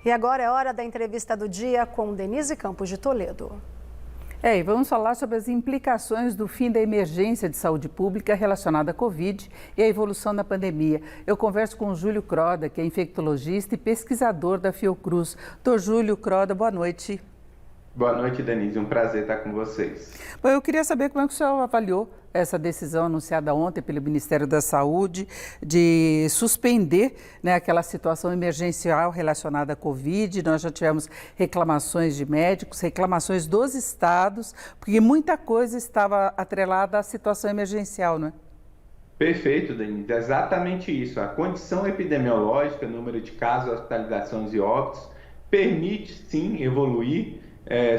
E agora é hora da entrevista do dia com Denise Campos de Toledo. E vamos falar sobre as implicações do fim da emergência de saúde pública relacionada à Covid e à evolução da pandemia. Eu converso com o Júlio Croda, que é infectologista e pesquisador da Fiocruz. Doutor Júlio Croda, boa noite. Boa noite, Denise. Um prazer estar com vocês. Bom, eu queria saber como é que o senhor avaliou essa decisão anunciada ontem pelo Ministério da Saúde de suspender, aquela situação emergencial relacionada à Covid. Nós já tivemos reclamações de médicos, reclamações dos estados, porque muita coisa estava atrelada à situação emergencial, não é? Perfeito, Denise. É exatamente isso. A condição epidemiológica, número de casos, hospitalizações e óbitos, permite sim evoluir,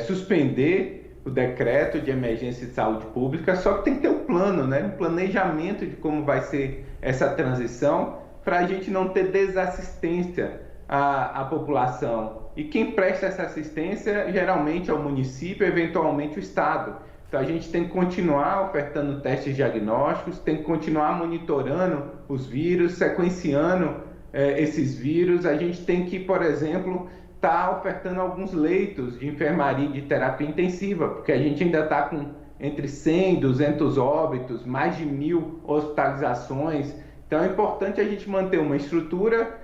suspender o decreto de emergência de saúde pública, só que tem que ter um plano, um planejamento de como vai ser essa transição para a gente não ter desassistência à população. E quem presta essa assistência geralmente é o município, eventualmente o estado. Então a gente tem que continuar ofertando testes diagnósticos, tem que continuar monitorando os vírus, sequenciando esses vírus. A gente tem que, por exemplo, está ofertando alguns leitos de enfermaria e de terapia intensiva, porque a gente ainda está com entre 100 e 200 óbitos, mais de 1.000 hospitalizações. Então é importante a gente manter uma estrutura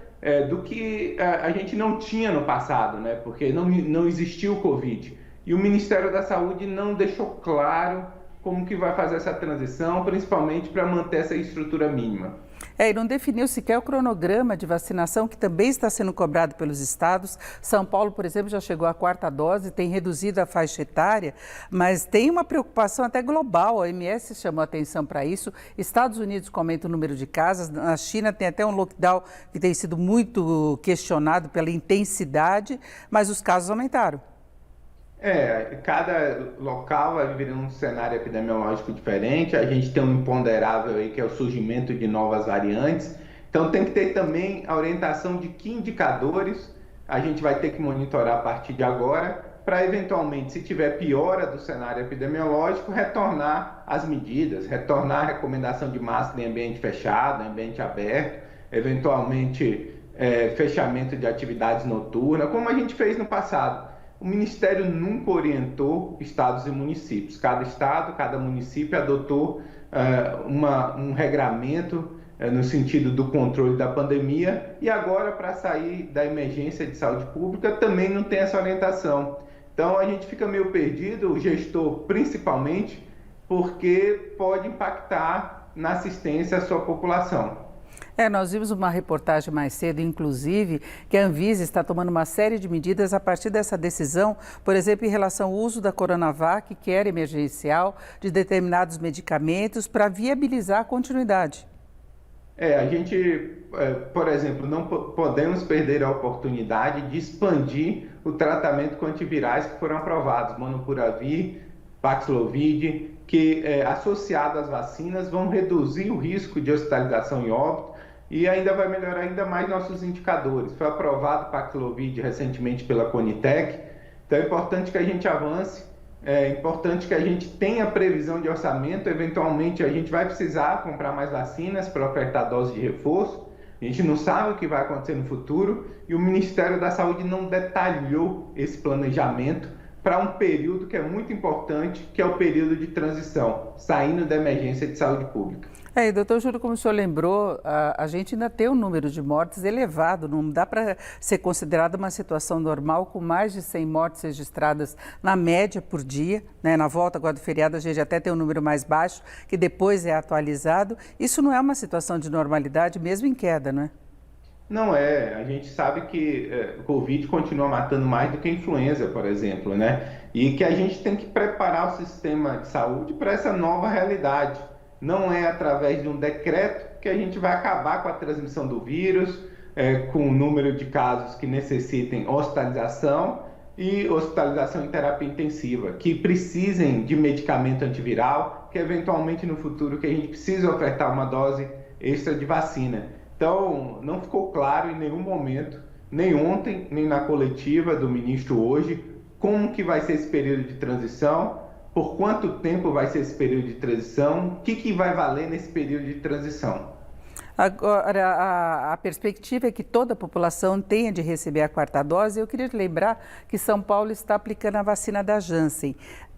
do que a gente não tinha no passado, porque não existiu o Covid. E o Ministério da Saúde não deixou claro como que vai fazer essa transição, principalmente para manter essa estrutura mínima. E não definiu sequer o cronograma de vacinação, que também está sendo cobrado pelos estados. São Paulo, por exemplo, já chegou à 4ª dose, tem reduzido a faixa etária, mas tem uma preocupação até global. A OMS chamou atenção para isso. Estados Unidos comenta o número de casos. Na China tem até um lockdown que tem sido muito questionado pela intensidade, mas os casos aumentaram. Cada local vai viver um cenário epidemiológico diferente. A gente tem um imponderável aí que é o surgimento de novas variantes. Então tem que ter também a orientação de que indicadores a gente vai ter que monitorar a partir de agora para eventualmente, se tiver piora do cenário epidemiológico, retornar às medidas, retornar a recomendação de máscara em ambiente fechado, em ambiente aberto, eventualmente fechamento de atividades noturnas, como a gente fez no passado. O Ministério nunca orientou estados e municípios. Cada estado, cada município adotou um regramento no sentido do controle da pandemia, e agora, para sair da emergência de saúde pública, também não tem essa orientação. Então a gente fica meio perdido, o gestor principalmente, porque pode impactar na assistência à sua população. Nós vimos uma reportagem mais cedo, inclusive, que a Anvisa está tomando uma série de medidas a partir dessa decisão, por exemplo, em relação ao uso da Coronavac, que era emergencial, de determinados medicamentos, para viabilizar a continuidade. A gente, por exemplo, não podemos perder a oportunidade de expandir o tratamento com antivirais que foram aprovados, Monopiravir, Paxlovid, que, associado às vacinas, vão reduzir o risco de hospitalização e óbito, e ainda vai melhorar ainda mais nossos indicadores. Foi aprovado o Paxlovid recentemente pela Conitec, então é importante que a gente avance, é importante que a gente tenha previsão de orçamento. Eventualmente a gente vai precisar comprar mais vacinas para ofertar dose de reforço, a gente não sabe o que vai acontecer no futuro, e o Ministério da Saúde não detalhou esse planejamento para um período que é muito importante, que é o período de transição, saindo da emergência de saúde pública. Doutor Júlio, como o senhor lembrou, a gente ainda tem um número de mortes elevado, não dá para ser considerada uma situação normal com mais de 100 mortes registradas na média por dia, Na volta agora do feriado a gente até tem um número mais baixo, que depois é atualizado. Isso não é uma situação de normalidade, mesmo em queda, não é? Não é, a gente sabe que o Covid continua matando mais do que a influenza, por exemplo, E que a gente tem que preparar o sistema de saúde para essa nova realidade. Não é através de um decreto que a gente vai acabar com a transmissão do vírus, com o número de casos que necessitem hospitalização e hospitalização em terapia intensiva, que precisem de medicamento antiviral, que eventualmente no futuro que a gente precisa ofertar uma dose extra de vacina. Então, não ficou claro em nenhum momento, nem ontem, nem na coletiva do ministro hoje, como que vai ser esse período de transição, por quanto tempo vai ser esse período de transição, o que vai valer nesse período de transição. Agora, a perspectiva é que toda a população tenha de receber a quarta dose. Eu queria te lembrar que São Paulo está aplicando a vacina da Janssen.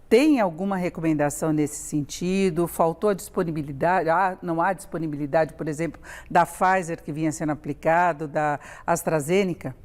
Tem alguma recomendação nesse sentido? Faltou a disponibilidade? Não há disponibilidade, por exemplo, da Pfizer que vinha sendo aplicado, da AstraZeneca?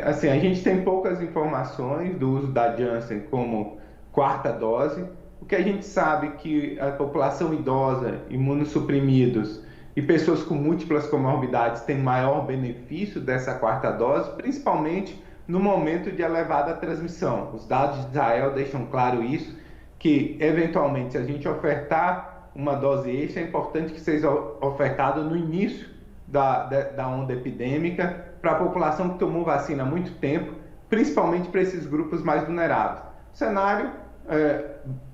Assim, a gente tem poucas informações do uso da Janssen como quarta dose. O que a gente sabe é que a população idosa, imunossuprimidos e pessoas com múltiplas comorbidades têm maior benefício dessa quarta dose, principalmente no momento de elevada transmissão. Os dados de Israel deixam claro isso, que eventualmente se a gente ofertar uma dose extra, é importante que seja ofertado no início da onda epidêmica para a população que tomou vacina há muito tempo, principalmente para esses grupos mais vulneráveis. O cenário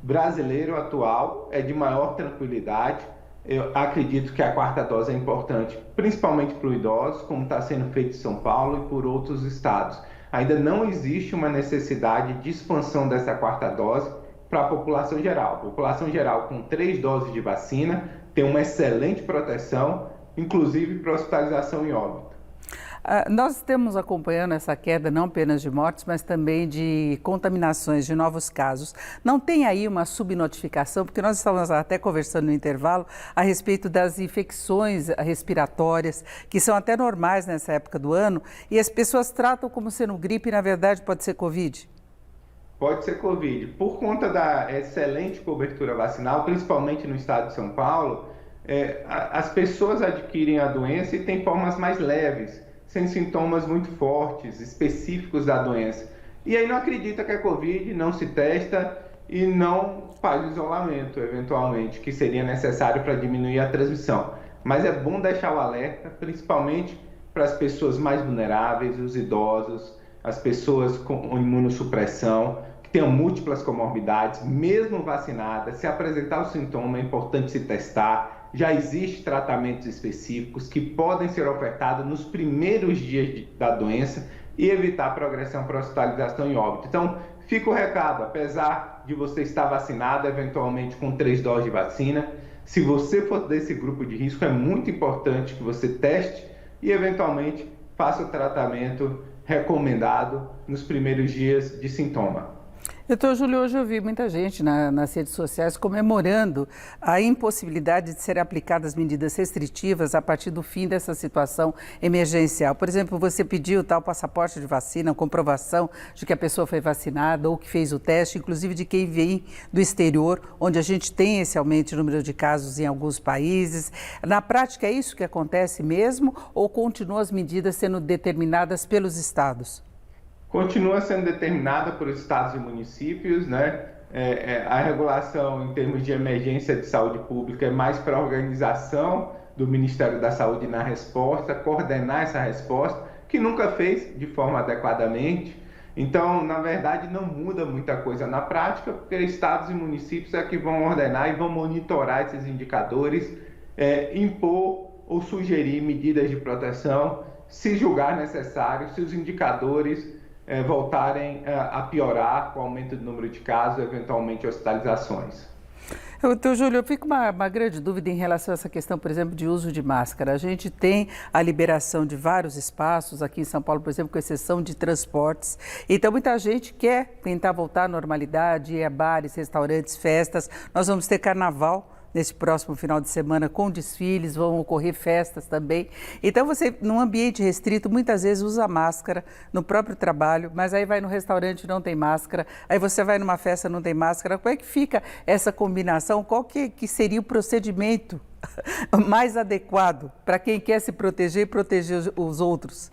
brasileiro atual é de maior tranquilidade. Eu acredito que a quarta dose é importante, principalmente para os idosos, como está sendo feito em São Paulo e por outros estados. Ainda não existe uma necessidade de expansão dessa quarta dose para a população geral. A população geral com 3 doses de vacina tem uma excelente proteção, inclusive para hospitalização e óbito. Nós estamos acompanhando essa queda não apenas de mortes, mas também de contaminações, de novos casos. Não tem aí uma subnotificação, porque nós estávamos até conversando no intervalo a respeito das infecções respiratórias, que são até normais nessa época do ano, e as pessoas tratam como sendo gripe e, na verdade, pode ser Covid? Pode ser Covid. Por conta da excelente cobertura vacinal, principalmente no estado de São Paulo, as pessoas adquirem a doença e têm formas mais leves, sem sintomas muito fortes, específicos da doença. E aí não acredita que é Covid, não se testa e não faz isolamento, eventualmente, que seria necessário para diminuir a transmissão. Mas é bom deixar o alerta, principalmente para as pessoas mais vulneráveis, os idosos, as pessoas com imunossupressão, que tenham múltiplas comorbidades, mesmo vacinadas. Se apresentar o sintoma, é importante se testar. Já existem tratamentos específicos que podem ser ofertados nos primeiros dias da doença e evitar a progressão para hospitalização e óbito. Então, fica o recado, apesar de você estar vacinado, eventualmente com 3 doses de vacina, se você for desse grupo de risco, é muito importante que você teste e, eventualmente, faça o tratamento recomendado nos primeiros dias de sintoma. Doutor Júlio, hoje eu vi muita gente nas redes sociais comemorando a impossibilidade de serem aplicadas medidas restritivas a partir do fim dessa situação emergencial. Por exemplo, você pediu tal passaporte de vacina, comprovação de que a pessoa foi vacinada ou que fez o teste, inclusive de quem vem do exterior, onde a gente tem esse aumento de número de casos em alguns países. Na prática, é isso que acontece mesmo ou continuam as medidas sendo determinadas pelos estados? Continua sendo determinada por estados e municípios, né? A regulação em termos de emergência de saúde pública é mais para a organização do Ministério da Saúde na resposta, coordenar essa resposta, que nunca fez de forma adequadamente. Então, na verdade, não muda muita coisa na prática, porque estados e municípios é que vão ordenar e vão monitorar esses indicadores, impor ou sugerir medidas de proteção, se julgar necessário, se os indicadores voltarem a piorar com o aumento do número de casos, eventualmente hospitalizações. Doutor Júlio, eu fico uma grande dúvida em relação a essa questão, por exemplo, de uso de máscara. A gente tem a liberação de vários espaços, aqui em São Paulo, por exemplo, com exceção de transportes. Então, muita gente quer tentar voltar à normalidade, ir a bares, restaurantes, festas. Nós vamos ter carnaval nesse próximo final de semana com desfiles, vão ocorrer festas também. Então você, num ambiente restrito, muitas vezes usa máscara no próprio trabalho, mas aí vai no restaurante e não tem máscara, aí você vai numa festa e não tem máscara. Como é que fica essa combinação? Qual que seria o procedimento mais adequado para quem quer se proteger e proteger os outros?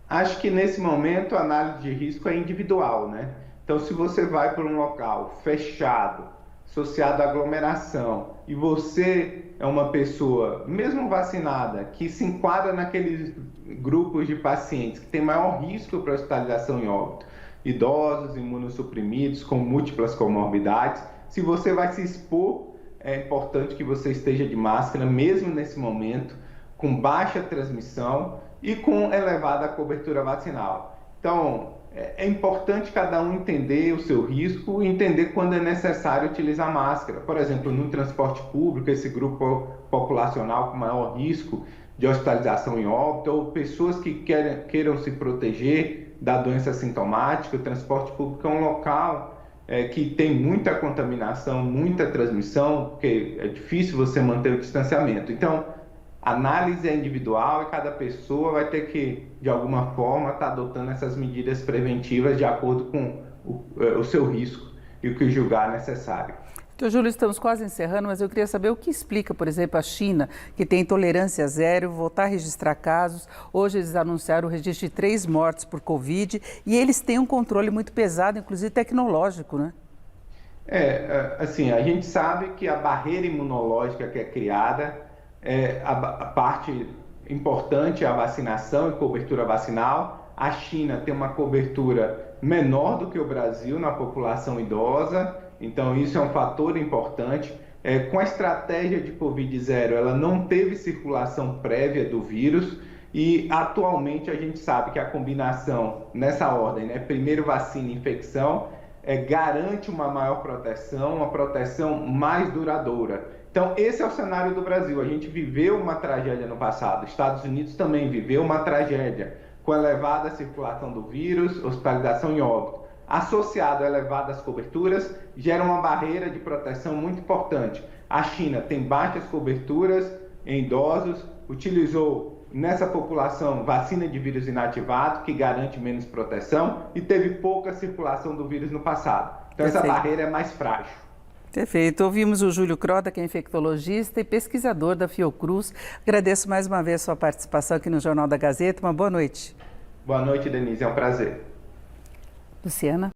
Acho que nesse momento a análise de risco é individual, né? Então se você vai para um local fechado, associado à aglomeração, e você é uma pessoa, mesmo vacinada, que se enquadra naqueles grupos de pacientes que tem maior risco para hospitalização e óbito, idosos, imunossuprimidos, com múltiplas comorbidades, se você vai se expor, é importante que você esteja de máscara, mesmo nesse momento, com baixa transmissão e com elevada cobertura vacinal. Então, é importante cada um entender o seu risco e entender quando é necessário utilizar máscara. Por exemplo, no transporte público, esse grupo populacional com maior risco de hospitalização em óbito, ou pessoas que queiram se proteger da doença sintomática. O transporte público é um local que tem muita contaminação, muita transmissão, porque é difícil você manter o distanciamento. Então, a análise é individual e cada pessoa vai ter que, de alguma forma, estar adotando essas medidas preventivas de acordo com o seu risco e o que julgar necessário. Então, Júlio, estamos quase encerrando, mas eu queria saber o que explica, por exemplo, a China, que tem tolerância zero, voltar a registrar casos. Hoje eles anunciaram o registro de 3 mortes por Covid e eles têm um controle muito pesado, inclusive tecnológico, né? Assim, a gente sabe que a barreira imunológica que é criada, a parte importante é a vacinação e cobertura vacinal. A China tem uma cobertura menor do que o Brasil na população idosa, então isso é um fator importante. Com a estratégia de Covid-0, ela não teve circulação prévia do vírus e atualmente a gente sabe que a combinação nessa ordem, né, primeiro vacina e infecção, garante uma maior proteção, uma proteção mais duradoura. Então, esse é o cenário do Brasil. A gente viveu uma tragédia no passado. Estados Unidos também viveu uma tragédia com elevada circulação do vírus, hospitalização e óbito. Associado a elevadas coberturas, gera uma barreira de proteção muito importante. A China tem baixas coberturas em idosos, utilizou nessa população vacina de vírus inativado, que garante menos proteção, e teve pouca circulação do vírus no passado. Então, essa barreira é mais frágil. Perfeito. Ouvimos o Júlio Croda, que é infectologista e pesquisador da Fiocruz. Agradeço mais uma vez a sua participação aqui no Jornal da Gazeta. Uma boa noite. Boa noite, Denise. É um prazer. Luciana.